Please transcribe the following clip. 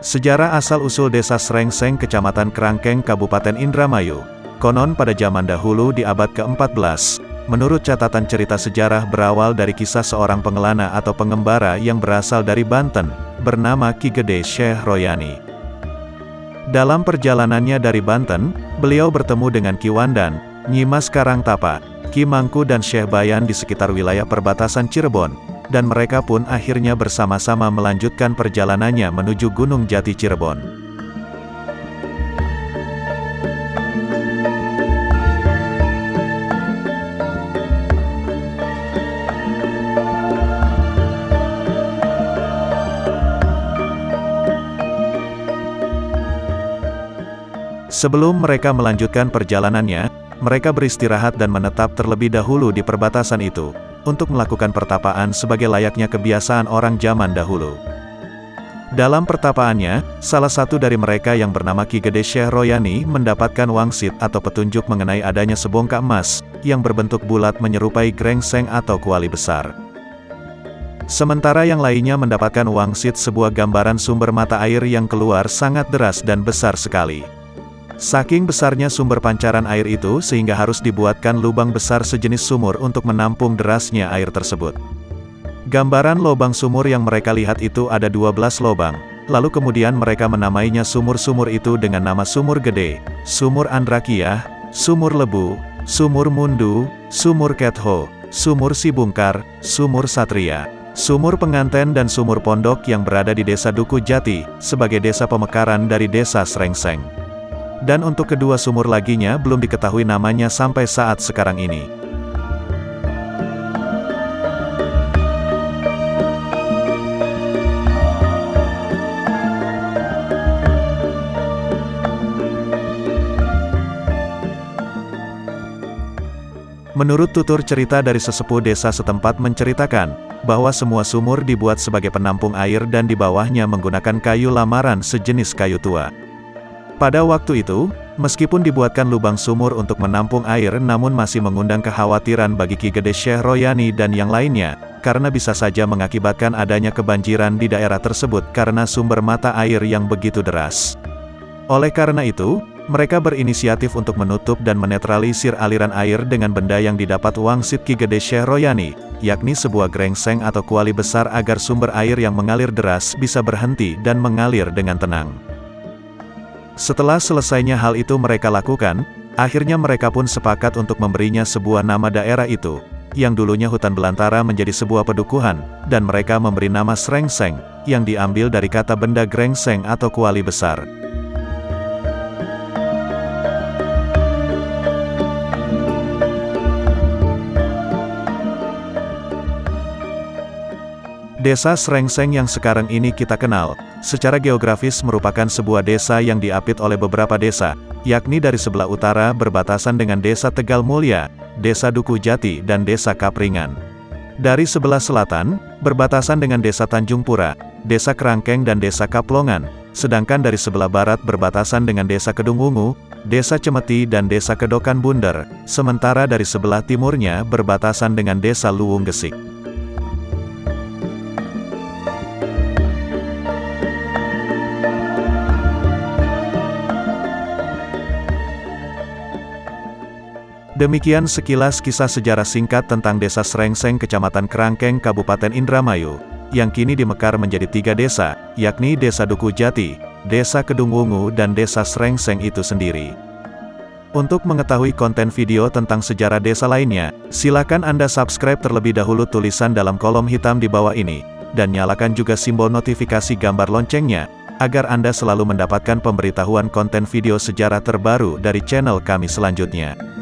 Sejarah asal-usul Desa Srengseng, Kecamatan Kerangkeng, Kabupaten Indramayu. Konon pada zaman dahulu di abad ke-14, menurut catatan cerita sejarah berawal dari kisah seorang pengelana atau pengembara yang berasal dari Banten, bernama Ki Gede Syekh Royani. Dalam perjalanannya dari Banten, beliau bertemu dengan Ki Wandan, Nyi Mas Karangtapa, Ki Mangku dan Syekh Bayan di sekitar wilayah perbatasan Cirebon, dan mereka pun akhirnya bersama-sama melanjutkan perjalanannya menuju Gunung Jati Cirebon. Sebelum mereka melanjutkan perjalanannya, mereka beristirahat dan menetap terlebih dahulu di perbatasan itu, untuk melakukan pertapaan sebagai layaknya kebiasaan orang zaman dahulu. Dalam pertapaannya, salah satu dari mereka yang bernama Ki Gede Syekh Royani mendapatkan wangsit atau petunjuk mengenai adanya sebongkah emas, yang berbentuk bulat menyerupai grengseng atau kuali besar. Sementara yang lainnya mendapatkan wangsit sebuah gambaran sumber mata air yang keluar sangat deras dan besar sekali. Saking besarnya sumber pancaran air itu sehingga harus dibuatkan lubang besar sejenis sumur untuk menampung derasnya air tersebut. Gambaran lubang sumur yang mereka lihat itu ada 12 lubang, lalu kemudian mereka menamainya sumur-sumur itu dengan nama Sumur Gede, Sumur Andrakiyah, Sumur Lebu, Sumur Mundu, Sumur Ketho, Sumur Sibungkar, Sumur Satria, Sumur Penganten dan Sumur Pondok yang berada di Desa Duku Jati, sebagai desa pemekaran dari Desa Srengseng. Dan untuk kedua sumur laginya belum diketahui namanya sampai saat sekarang ini. Menurut tutur cerita dari sesepuh desa setempat menceritakan, bahwa semua sumur dibuat sebagai penampung air dan di bawahnya menggunakan kayu lamaran sejenis kayu tua. Pada waktu itu, meskipun dibuatkan lubang sumur untuk menampung air namun masih mengundang kekhawatiran bagi Ki Gede Syekh Royani dan yang lainnya, karena bisa saja mengakibatkan adanya kebanjiran di daerah tersebut karena sumber mata air yang begitu deras. Oleh karena itu, mereka berinisiatif untuk menutup dan menetralisir aliran air dengan benda yang didapat wangsit Ki Gede Syekh Royani, yakni sebuah grengseng atau kuali besar agar sumber air yang mengalir deras bisa berhenti dan mengalir dengan tenang. Setelah selesainya hal itu mereka lakukan, akhirnya mereka pun sepakat untuk memberinya sebuah nama daerah itu, yang dulunya hutan belantara menjadi sebuah pedukuhan, dan mereka memberi nama Srengseng, yang diambil dari kata benda grengseng atau kuali besar. Desa Srengseng yang sekarang ini kita kenal, secara geografis merupakan sebuah desa yang diapit oleh beberapa desa, yakni dari sebelah utara berbatasan dengan Desa Tegal Mulya, Desa Duku Jati dan Desa Kapringan. Dari sebelah selatan, berbatasan dengan Desa Tanjung Pura, Desa Kerangkeng dan Desa Kaplongan, sedangkan dari sebelah barat berbatasan dengan Desa Kedung Wungu, Desa Cemeti dan Desa Kedokan Bunder, sementara dari sebelah timurnya berbatasan dengan Desa Luwung Gesik. Demikian sekilas kisah sejarah singkat tentang Desa Srengseng, Kecamatan Kerangkeng, Kabupaten Indramayu, yang kini dimekar menjadi 3 desa, yakni Desa Duku Jati, Desa Kedung Wungu dan Desa Srengseng itu sendiri. Untuk mengetahui konten video tentang sejarah desa lainnya, silakan Anda subscribe terlebih dahulu tulisan dalam kolom hitam di bawah ini, dan nyalakan juga simbol notifikasi gambar loncengnya, agar Anda selalu mendapatkan pemberitahuan konten video sejarah terbaru dari channel kami selanjutnya.